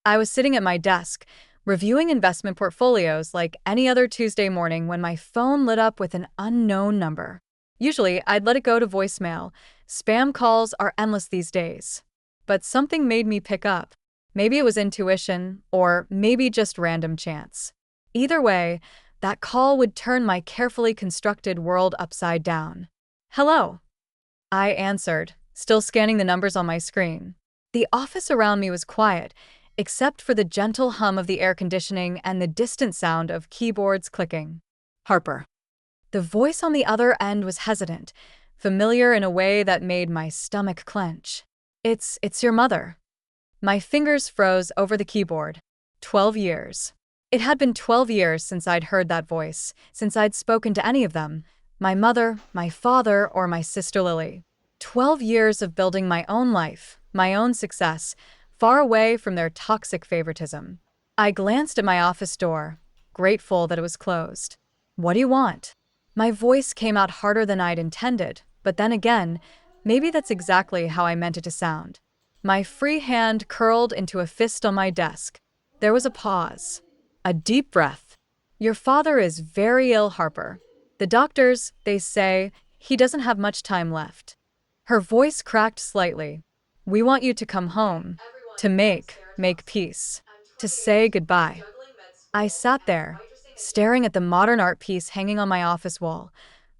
I was sitting at my desk, reviewing investment portfolios like any other Tuesday morning when my phone lit up with an unknown number. Usually, I'd let it go to voicemail. Spam calls are endless these days. But something made me pick up. Maybe it was intuition, or maybe just random chance. Either way, that call would turn my carefully constructed world upside down. "Hello," I answered, still scanning the numbers on my screen. The office around me was quiet, except for the gentle hum of the air conditioning and the distant sound of keyboards clicking. "Harper." The voice on the other end was hesitant, familiar in a way that made my stomach clench. It's your mother." My fingers froze over the keyboard. 12 years. It had been 12 years since I'd heard that voice, since I'd spoken to any of them. My mother, my father, or my sister Lily. 12 years of building my own life, my own success, far away from their toxic favoritism. I glanced at my office door, grateful that it was closed. "What do you want?" My voice came out harder than I'd intended, but then again, maybe that's exactly how I meant it to sound. My free hand curled into a fist on my desk. There was a pause. A deep breath. "Your father is very ill, Harper. The doctors, they say, he doesn't have much time left." Her voice cracked slightly. "We want you to come home, to make peace, to say goodbye." I sat there, staring at the modern art piece hanging on my office wall,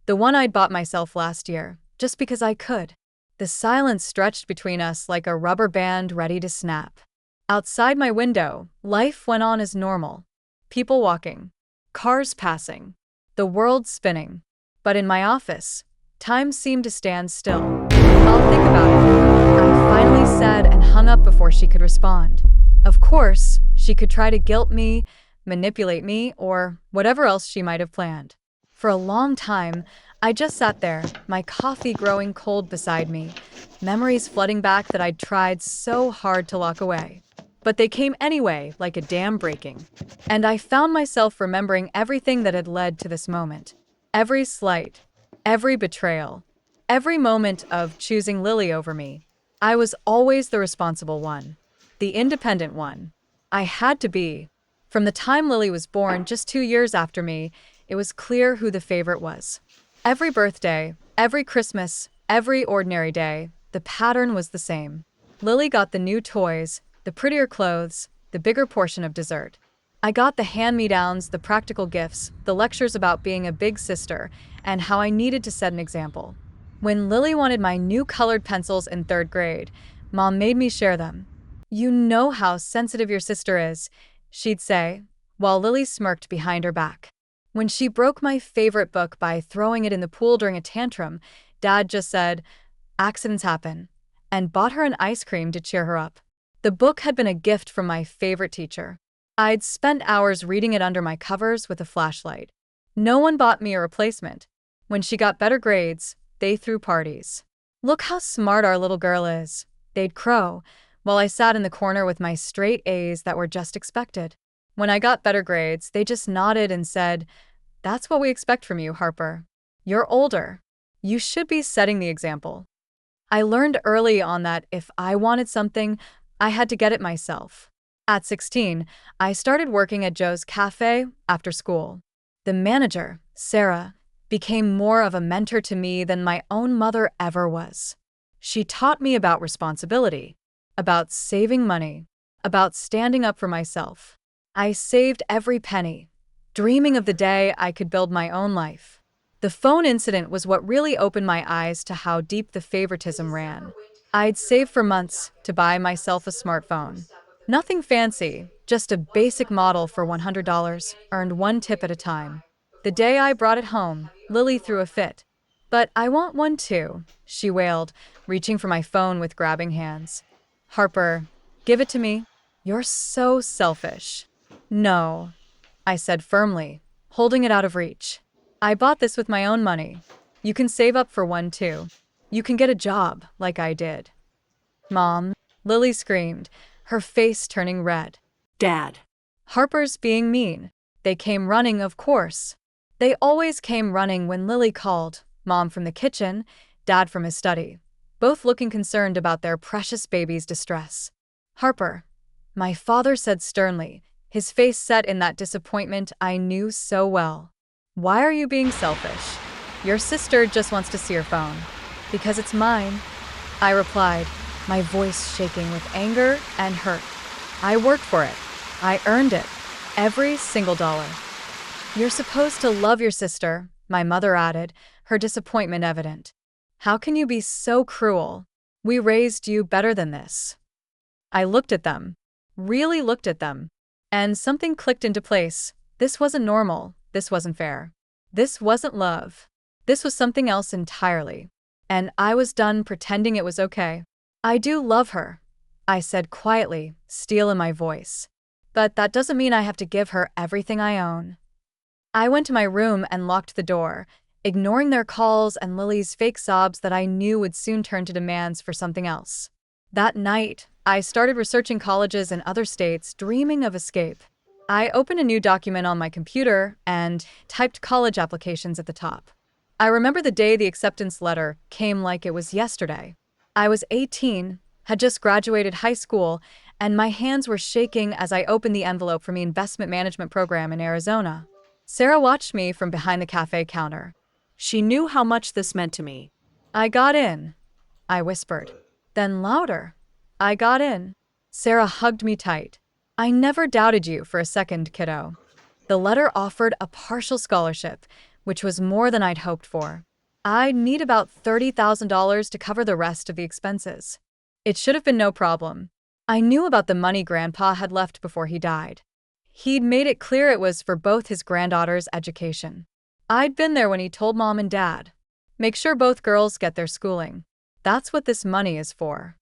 the one I'd bought myself last year, just because I could. The silence stretched between us like a rubber band ready to snap. Outside my window, life went on as normal. People walking, cars passing, the world spinning. But in my office, time seemed to stand still. "I'll think about it," I finally said and hung up before she could respond. Of course, she could try to guilt me, manipulate me, or whatever else she might have planned. For a long time, I just sat there, my coffee growing cold beside me, memories flooding back that I'd tried so hard to lock away. But they came anyway, like a dam breaking. And I found myself remembering everything that had led to this moment. Every slight, every betrayal, every moment of choosing Lily over me. I was always the responsible one, the independent one. I had to be. From the time Lily was born, just 2 years after me, it was clear who the favorite was. Every birthday, every Christmas, every ordinary day, the pattern was the same. Lily got the new toys, the prettier clothes, the bigger portion of dessert. I got the hand-me-downs, the practical gifts, the lectures about being a big sister, and how I needed to set an example. When Lily wanted my new colored pencils in 3rd grade, Mom made me share them. "You know how sensitive your sister is," she'd say, while Lily smirked behind her back. When she broke my favorite book by throwing it in the pool during a tantrum, Dad just said, "Accidents happen," and bought her an ice cream to cheer her up. The book had been a gift from my favorite teacher. I'd spent hours reading it under my covers with a flashlight. No one bought me a replacement. When she got better grades, they threw parties. "Look how smart our little girl is," they'd crow, while I sat in the corner with my straight A's that were just expected. When I got better grades, they just nodded and said, "That's what we expect from you, Harper. You're older. You should be setting the example." I learned early on that if I wanted something, I had to get it myself. At 16, I started working at Joe's Cafe after school. The manager, Sarah, became more of a mentor to me than my own mother ever was. She taught me about responsibility, about saving money, about standing up for myself. I saved every penny, dreaming of the day I could build my own life. The phone incident was what really opened my eyes to how deep the favoritism ran. I'd saved for months to buy myself a smartphone. Nothing fancy, just a basic model for $100, earned one tip at a time. The day I brought it home, Lily threw a fit. "But I want one too," she wailed, reaching for my phone with grabbing hands. "Harper, give it to me." "You're so selfish." "No," I said firmly, holding it out of reach. "I bought this with my own money. You can save up for one too. You can get a job, like I did." "Mom," Lily screamed, her face turning red. Dad. Harper's being mean. They came running, of course. They always came running when Lily called, Mom from the kitchen, Dad from his study, both looking concerned about their precious baby's distress. "Harper, My father said sternly, his face set in that disappointment I knew so well. Why are you being selfish? Your sister just wants to see your phone. Because it's mine, I replied, my voice shaking with anger and hurt. I worked for it. I earned it. Every single dollar. You're supposed to love your sister, my mother added, her disappointment evident. How can you be so cruel? We raised you better than this. I looked at them. Really looked at them. And something clicked into place. This wasn't normal. This wasn't fair. This wasn't love. This was something else entirely. And I was done pretending it was okay. I do love her, I said quietly, steel in my voice. But that doesn't mean I have to give her everything I own. I went to my room and locked the door, ignoring their calls and Lily's fake sobs that I knew would soon turn to demands for something else. That night, I started researching colleges in other states, dreaming of escape. I opened a new document on my computer and typed college applications at the top. I remember the day the acceptance letter came like it was yesterday. I was 18, had just graduated high school, and my hands were shaking as I opened the envelope from the investment management program in Arizona. Sarah watched me from behind the cafe counter. She knew how much this meant to me. I got in, I whispered. Then louder. I got in. Sarah hugged me tight. I never doubted you for a second, kiddo. The letter offered a partial scholarship, which was more than I'd hoped for. I'd need about $30,000 to cover the rest of the expenses. It should have been no problem. I knew about the money Grandpa had left before he died. He'd made it clear it was for both his granddaughter's education. I'd been there when he told Mom and Dad, make sure both girls get their schooling. That's what this money is for.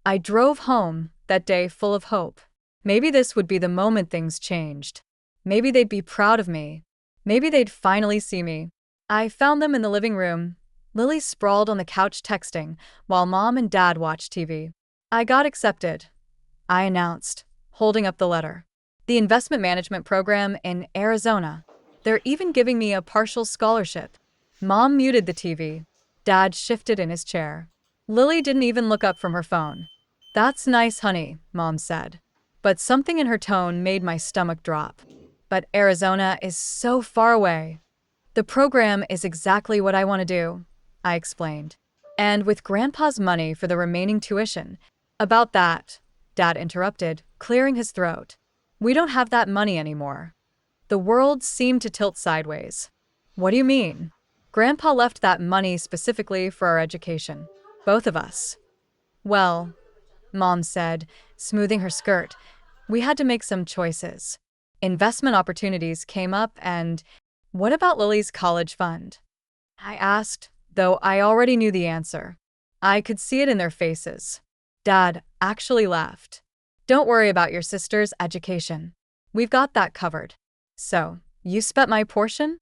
I drove home that day full of hope. Maybe this would be the moment things changed. Maybe they'd be proud of me. Maybe they'd finally see me. I found them in the living room. Lily sprawled on the couch texting, while Mom and Dad watched TV. I got accepted, I announced, holding up the letter. The investment management program in Arizona. They're even giving me a partial scholarship. Mom muted the TV. Dad shifted in his chair. Lily didn't even look up from her phone. That's nice, honey, Mom said. But something in her tone made my stomach drop. But Arizona is so far away. The program is exactly what I want to do, I explained. And with Grandpa's money for the remaining tuition. About that, Dad interrupted, clearing his throat. We don't have that money anymore. The world seemed to tilt sideways. What do you mean? Grandpa left that money specifically for our education. Both of us. Well, Mom said, smoothing her skirt, we had to make some choices. Investment opportunities came up and, what about Lily's college fund? I asked, though I already knew the answer. I could see it in their faces. Dad actually laughed. Don't worry about your sister's education. We've got that covered. So, you spent my portion?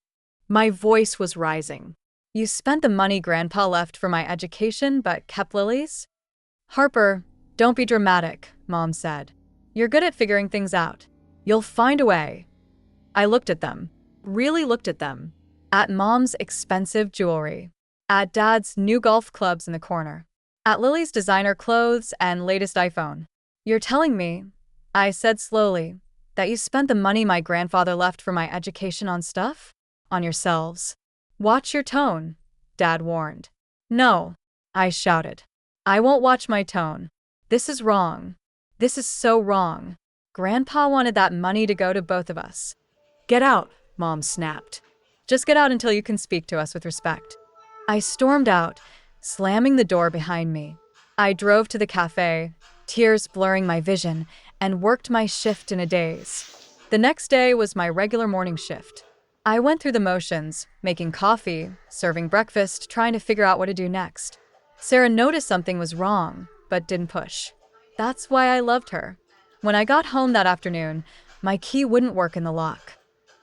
My voice was rising. You spent the money Grandpa left for my education but kept Lily's? Harper, don't be dramatic, Mom said. You're good at figuring things out. You'll find a way. I looked at them. Really looked at them. At Mom's expensive jewelry. At Dad's new golf clubs in the corner. At Lily's designer clothes and latest iPhone. You're telling me, I said slowly, that you spent the money my grandfather left for my education on stuff? On yourselves. Watch your tone, Dad warned. No, I shouted. I won't watch my tone. This is wrong. This is so wrong. Grandpa wanted that money to go to both of us. Get out, Mom snapped. Just get out until you can speak to us with respect. I stormed out, slamming the door behind me. I drove to the cafe, tears blurring my vision, and worked my shift in a daze. The next day was my regular morning shift. I went through the motions, making coffee, serving breakfast, trying to figure out what to do next. Sarah noticed something was wrong, but didn't push. That's why I loved her. When I got home that afternoon, my key wouldn't work in the lock.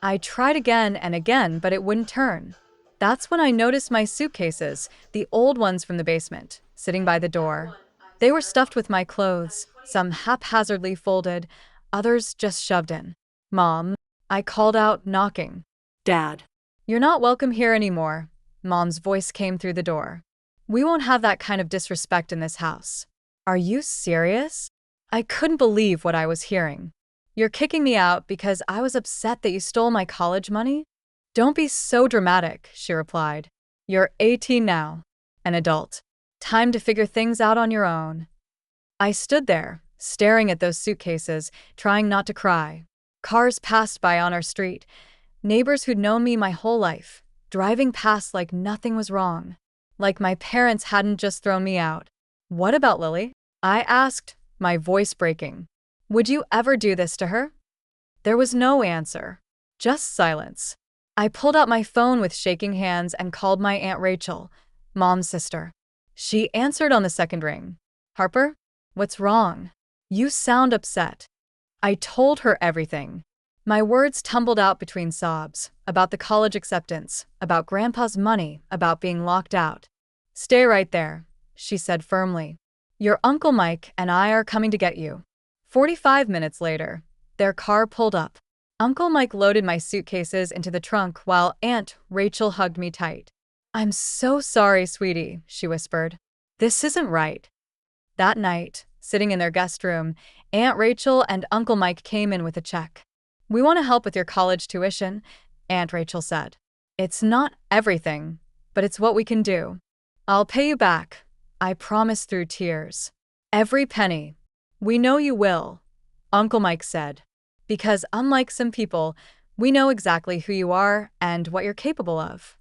I tried again and again, but it wouldn't turn. That's when I noticed my suitcases, the old ones from the basement, sitting by the door. They were stuffed with my clothes, some haphazardly folded, others just shoved in. Mom, I called out, knocking. Dad. You're not welcome here anymore. Mom's voice came through the door. We won't have that kind of disrespect in this house. Are you serious? I couldn't believe what I was hearing. You're kicking me out because I was upset that you stole my college money? Don't be so dramatic, she replied. You're 18 now, an adult. Time to figure things out on your own. I stood there, staring at those suitcases, trying not to cry. Cars passed by on our street, neighbors who'd known me my whole life, driving past like nothing was wrong. Like my parents hadn't just thrown me out. What about Lily? I asked, my voice breaking. Would you ever do this to her? There was no answer, just silence. I pulled out my phone with shaking hands and called my Aunt Rachel, Mom's sister. She answered on the second ring. Harper, what's wrong? You sound upset. I told her everything. My words tumbled out between sobs, about the college acceptance, about Grandpa's money, about being locked out. Stay right there, she said firmly. Your Uncle Mike and I are coming to get you. 45 minutes later, their car pulled up. Uncle Mike loaded my suitcases into the trunk while Aunt Rachel hugged me tight. I'm so sorry, sweetie, she whispered. This isn't right. That night, sitting in their guest room, Aunt Rachel and Uncle Mike came in with a check. We want to help with your college tuition, Aunt Rachel said. It's not everything, but it's what we can do. I'll pay you back, I promise through tears. Every penny. We know you will, Uncle Mike said. Because unlike some people, we know exactly who you are and what you're capable of.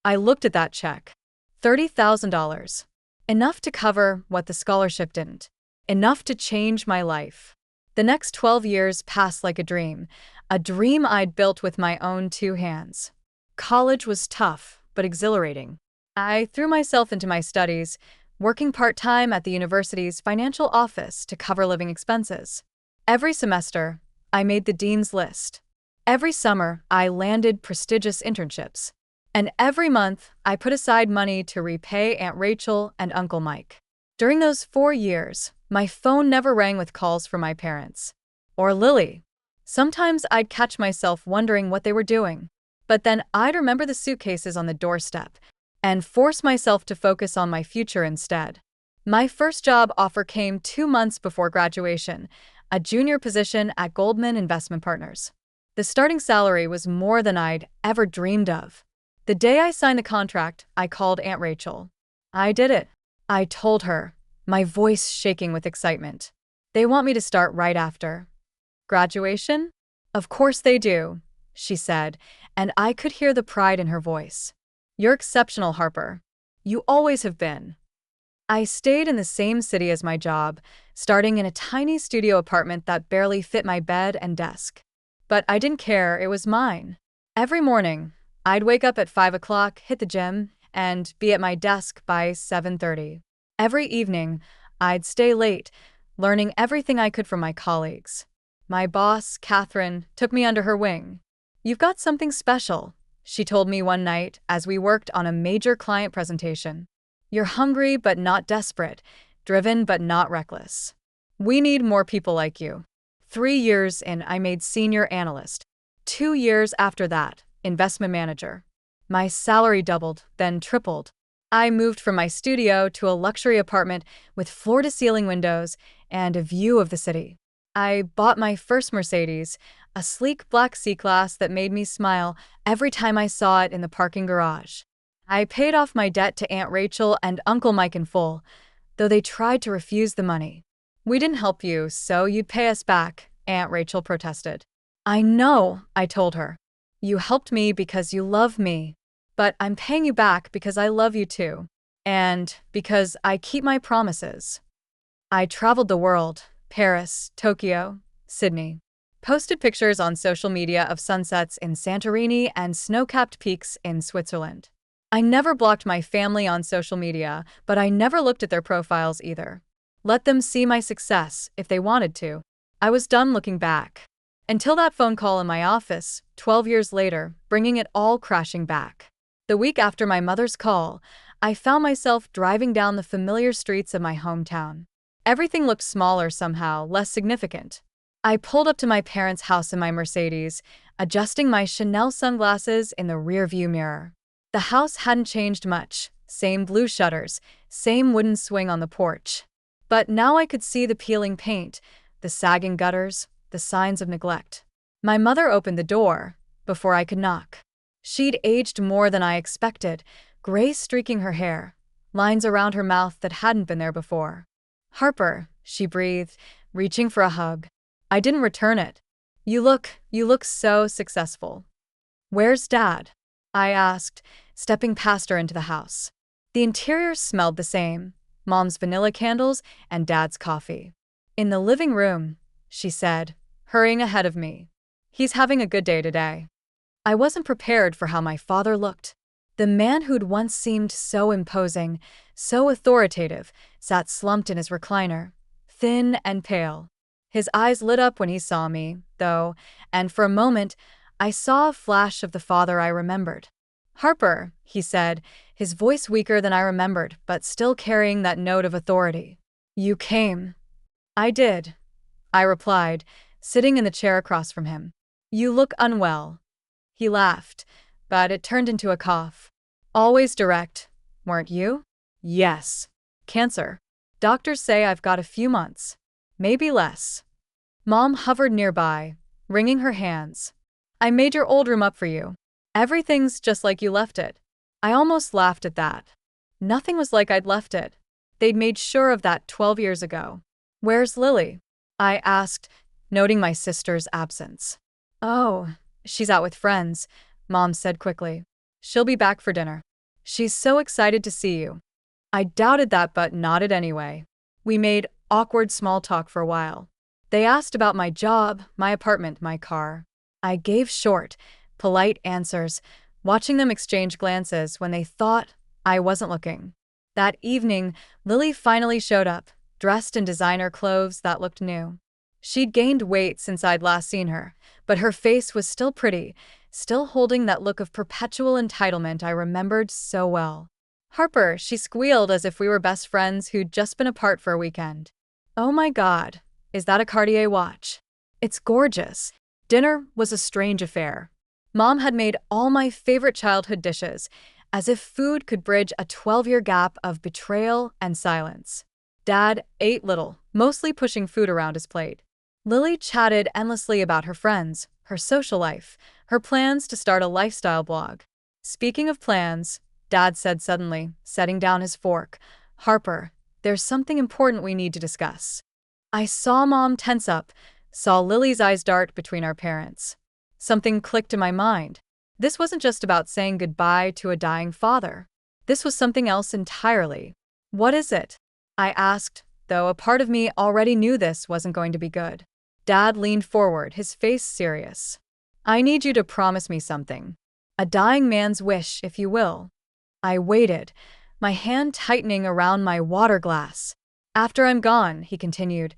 I looked at that check. $30,000. Enough to cover what the scholarship didn't. Enough to change my life. The next 12 years passed like a dream I'd built with my own two hands. College was tough, but exhilarating. I threw myself into my studies, working part-time at the university's financial office to cover living expenses. Every semester, I made the dean's list. Every summer, I landed prestigious internships. And every month, I put aside money to repay Aunt Rachel and Uncle Mike. During those 4 years, my phone never rang with calls from my parents. Or Lily. Sometimes I'd catch myself wondering what they were doing. But then I'd remember the suitcases on the doorstep and force myself to focus on my future instead. My first job offer came 2 months before graduation, a junior position at Goldman Investment Partners. The starting salary was more than I'd ever dreamed of. The day I signed the contract, I called Aunt Rachel. I did it. I told her, my voice shaking with excitement. They want me to start right after. Graduation? Of course they do, she said, and I could hear the pride in her voice. You're exceptional, Harper. You always have been. I stayed in the same city as my job, starting in a tiny studio apartment that barely fit my bed and desk. But I didn't care, it was mine. Every morning, I'd wake up at 5 o'clock, hit the gym, and be at my desk by 7:30. Every evening, I'd stay late, learning everything I could from my colleagues. My boss, Catherine, took me under her wing. You've got something special, she told me one night as we worked on a major client presentation. You're hungry but not desperate, driven but not reckless. We need more people like you. 3 years in, I made senior analyst. 2 years after that, investment manager. My salary doubled, then tripled. I moved from my studio to a luxury apartment with floor-to-ceiling windows and a view of the city. I bought my first Mercedes, a sleek black C-Class that made me smile every time I saw it in the parking garage. I paid off my debt to Aunt Rachel and Uncle Mike in full, though they tried to refuse the money. We didn't help you, so you'd pay us back, Aunt Rachel protested. I know, I told her. You helped me because you love me, but I'm paying you back because I love you too, and because I keep my promises. I traveled the world, Paris, Tokyo, Sydney. Posted pictures on social media of sunsets in Santorini and snow-capped peaks in Switzerland. I never blocked my family on social media, but I never looked at their profiles either. Let them see my success if they wanted to. I was done looking back. Until that phone call in my office, 12 years later, bringing it all crashing back. The week after my mother's call, I found myself driving down the familiar streets of my hometown. Everything looked smaller somehow, less significant. I pulled up to my parents' house in my Mercedes, adjusting my Chanel sunglasses in the rearview mirror. The house hadn't changed much. Same blue shutters, same wooden swing on the porch. But now I could see the peeling paint, the sagging gutters, the signs of neglect. My mother opened the door before I could knock. She'd aged more than I expected, gray streaking her hair, lines around her mouth that hadn't been there before. "Harper," she breathed, reaching for a hug. I didn't return it. You look so successful." "Where's Dad?" I asked, stepping past her into the house. The interior smelled the same, Mom's vanilla candles and Dad's coffee. "In the living room," she said, hurrying ahead of me. "He's having a good day today." I wasn't prepared for how my father looked. The man who'd once seemed so imposing, so authoritative, sat slumped in his recliner, thin and pale. His eyes lit up when he saw me, though, and for a moment, I saw a flash of the father I remembered. "Harper," he said, his voice weaker than I remembered, but still carrying that note of authority. "You came." "I did," I replied, sitting in the chair across from him. "You look unwell." He laughed, but it turned into a cough. "Always direct, weren't you?" "Yes. Cancer. Doctors say I've got a few months. Maybe less." Mom hovered nearby, wringing her hands. "I made your old room up for you. Everything's just like you left it." I almost laughed at that. Nothing was like I'd left it. They'd made sure of that 12 years ago. "Where's Lily?" I asked, noting my sister's absence. "Oh, she's out with friends," Mom said quickly. "She'll be back for dinner. She's so excited to see you." I doubted that but nodded anyway. We made awkward small talk for a while. They asked about my job, my apartment, my car. I gave short, polite answers, watching them exchange glances when they thought I wasn't looking. That evening, Lily finally showed up, dressed in designer clothes that looked new. She'd gained weight since I'd last seen her, but her face was still pretty, still holding that look of perpetual entitlement I remembered so well. "Harper," she squealed as if we were best friends who'd just been apart for a weekend. "Oh my God, is that a Cartier watch?" "It's gorgeous." Dinner was a strange affair. Mom had made all my favorite childhood dishes, as if food could bridge a 12-year gap of betrayal and silence. Dad ate little, mostly pushing food around his plate. Lily chatted endlessly about her friends, her social life, her plans to start a lifestyle blog. "Speaking of plans," Dad said suddenly, setting down his fork, "Harper, there's something important we need to discuss." I saw Mom tense up, saw Lily's eyes dart between our parents. Something clicked in my mind. This wasn't just about saying goodbye to a dying father. This was something else entirely. "What is it?" I asked, though a part of me already knew this wasn't going to be good. Dad leaned forward, his face serious. "I need you to promise me something. A dying man's wish, if you will." I waited, my hand tightening around my water glass. "After I'm gone," he continued,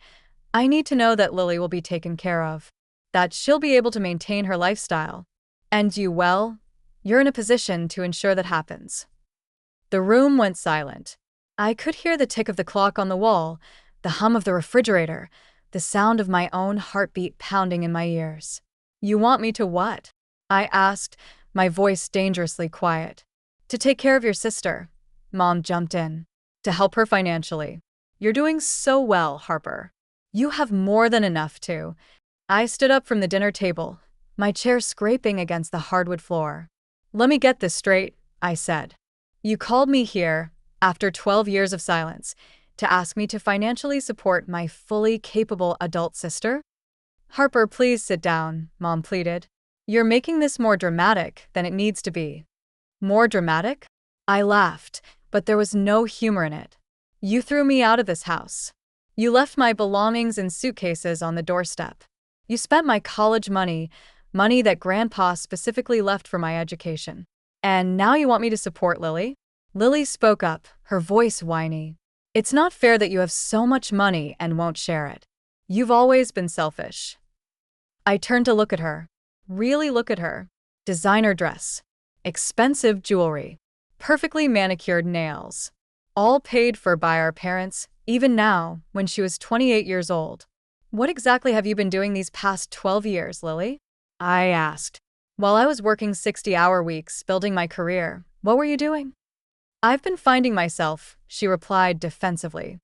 "I need to know that Lily will be taken care of. That she'll be able to maintain her lifestyle. And you, well, you're in a position to ensure that happens." The room went silent. I could hear the tick of the clock on the wall, the hum of the refrigerator, the sound of my own heartbeat pounding in my ears. "You want me to what?" I asked, my voice dangerously quiet. "To take care of your sister." Mom jumped in. "To help her financially. You're doing so well, Harper. You have more than enough to." I stood up from the dinner table, my chair scraping against the hardwood floor. "Let me get this straight," I said. "You called me here, after 12 years of silence, to ask me to financially support my fully capable adult sister?" "Harper, please sit down," Mom pleaded. "You're making this more dramatic than it needs to be." "More dramatic?" I laughed, but there was no humor in it. "You threw me out of this house. You left my belongings in suitcases on the doorstep. You spent my college money, money that Grandpa specifically left for my education. And now you want me to support Lily?" Lily spoke up, her voice whiny. "It's not fair that you have so much money and won't share it. You've always been selfish." I turned to look at her. Really look at her. Designer dress. Expensive jewelry. Perfectly manicured nails. All paid for by our parents, even now, when she was 28 years old. "What exactly have you been doing these past 12 years, Lily?" I asked. "While I was working 60-hour weeks, building my career, what were you doing?" "I've been finding myself," she replied defensively.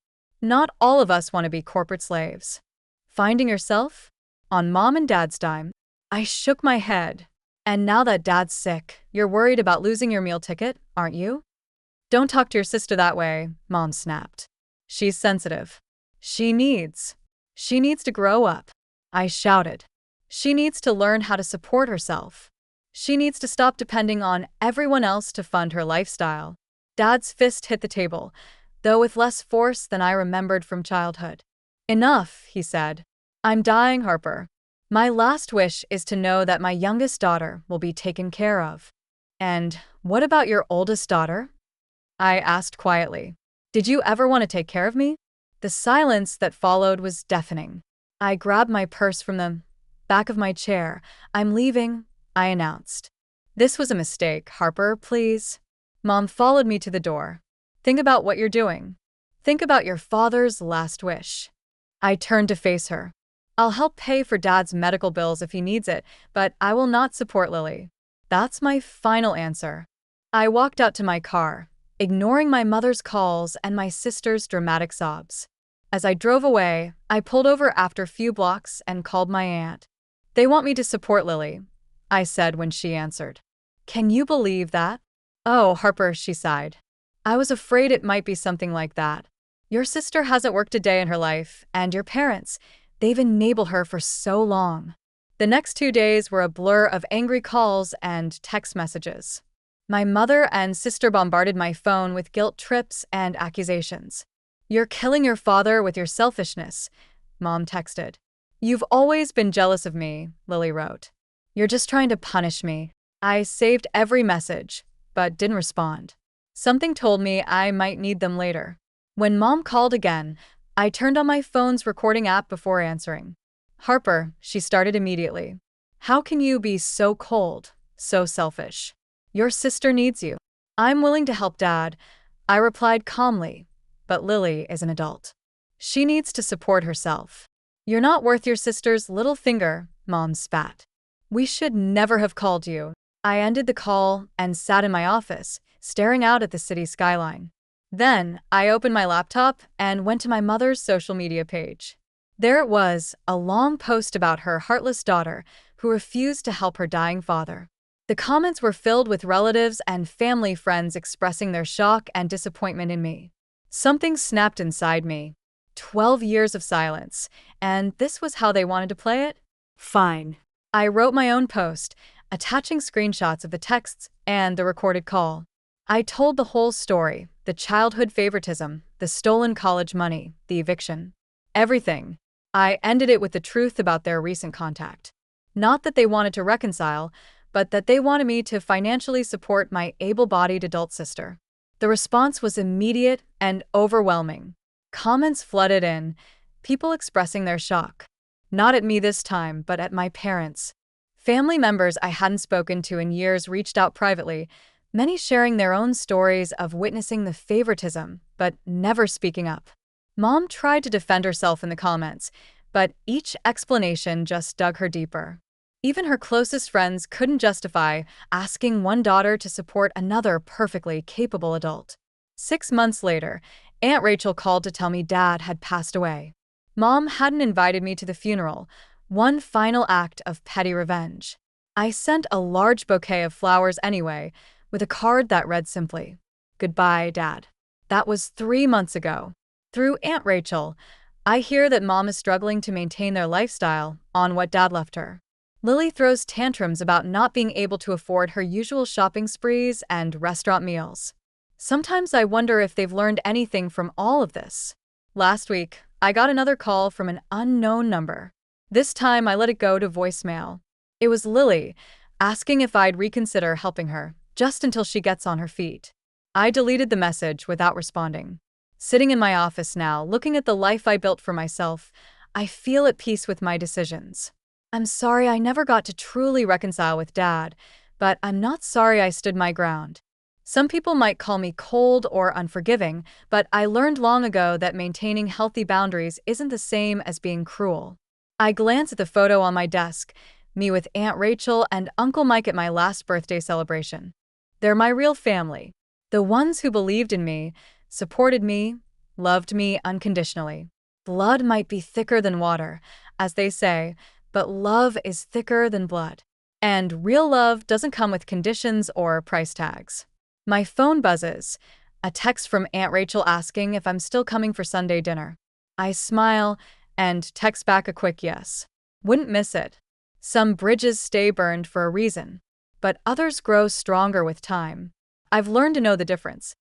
Not all of us want to be corporate slaves. Finding yourself? On mom and dad's dime. I shook my head. And now that dad's sick, you're worried about losing your meal ticket, aren't you? Don't talk to your sister that way, mom snapped. She's sensitive. She needs. She needs to grow up. I shouted. She needs to learn how to support herself. She needs to stop depending on everyone else to fund her lifestyle. Dad's fist hit the table, though with less force than I remembered from childhood. Enough, he said. I'm dying, Harper. My last wish is to know that my youngest daughter will be taken care of. And what about your oldest daughter? I asked quietly. Did you ever want to take care of me? The silence that followed was deafening. I grabbed my purse from the back of my chair. I'm leaving, I announced. This was a mistake, Harper, please. Mom followed me to the door. Think about what you're doing. Think about your father's last wish. I turned to face her. I'll help pay for Dad's medical bills if he needs it, but I will not support Lily. That's my final answer. I walked out to my car, ignoring my mother's calls and my sister's dramatic sobs. As I drove away, I pulled over after a few blocks and called my aunt. They want me to support Lily, I said when she answered. Can you believe that? Oh, Harper, she sighed. I was afraid it might be something like that. Your sister hasn't worked a day in her life, and your parents, they've enabled her for so long. The next 2 days were a blur of angry calls and text messages. My mother and sister bombarded my phone with guilt trips and accusations. You're killing your father with your selfishness, Mom texted. You've always been jealous of me, Lily wrote. You're just trying to punish me. I saved every message, but didn't respond. Something told me I might need them later. When Mom called again, I turned on my phone's recording app before answering. Harper, she started immediately. How can you be so cold, so selfish? Your sister needs you. I'm willing to help Dad, I replied calmly, but Lily is an adult. She needs to support herself. You're not worth your sister's little finger, Mom spat. We should never have called you. I ended the call and sat in my office, staring out at the city skyline. Then, I opened my laptop and went to my mother's social media page. There it was, a long post about her heartless daughter who refused to help her dying father. The comments were filled with relatives and family friends expressing their shock and disappointment in me. Something snapped inside me. 12 years of silence, and this was how they wanted to play it? Fine. I wrote my own post, attaching screenshots of the texts and the recorded call. I told the whole story, the childhood favoritism, the stolen college money, the eviction. Everything. I ended it with the truth about their recent contact. Not that they wanted to reconcile, but that they wanted me to financially support my able-bodied adult sister. The response was immediate and overwhelming. Comments flooded in, people expressing their shock. Not at me this time, but at my parents. Family members I hadn't spoken to in years reached out privately, many sharing their own stories of witnessing the favoritism, but never speaking up. Mom tried to defend herself in the comments, but each explanation just dug her deeper. Even her closest friends couldn't justify asking one daughter to support another perfectly capable adult. 6 months later, Aunt Rachel called to tell me Dad had passed away. Mom hadn't invited me to the funeral, one final act of petty revenge. I sent a large bouquet of flowers anyway, with a card that read simply, "Goodbye, Dad." That was 3 months ago. Through Aunt Rachel, I hear that Mom is struggling to maintain their lifestyle on what Dad left her. Lily throws tantrums about not being able to afford her usual shopping sprees and restaurant meals. Sometimes I wonder if they've learned anything from all of this. Last week, I got another call from an unknown number. This time I let it go to voicemail. It was Lily, asking if I'd reconsider helping her, just until she gets on her feet. I deleted the message without responding. Sitting in my office now, looking at the life I built for myself, I feel at peace with my decisions. I'm sorry I never got to truly reconcile with Dad, but I'm not sorry I stood my ground. Some people might call me cold or unforgiving, but I learned long ago that maintaining healthy boundaries isn't the same as being cruel. I glance at the photo on my desk, me with Aunt Rachel and Uncle Mike at my last birthday celebration. They're my real family. The ones who believed in me, supported me, loved me unconditionally. Blood might be thicker than water, as they say, but love is thicker than blood. And real love doesn't come with conditions or price tags. My phone buzzes, a text from Aunt Rachel asking if I'm still coming for Sunday dinner. I smile and text back a quick yes. Wouldn't miss it. Some bridges stay burned for a reason, but others grow stronger with time. I've learned to know the difference.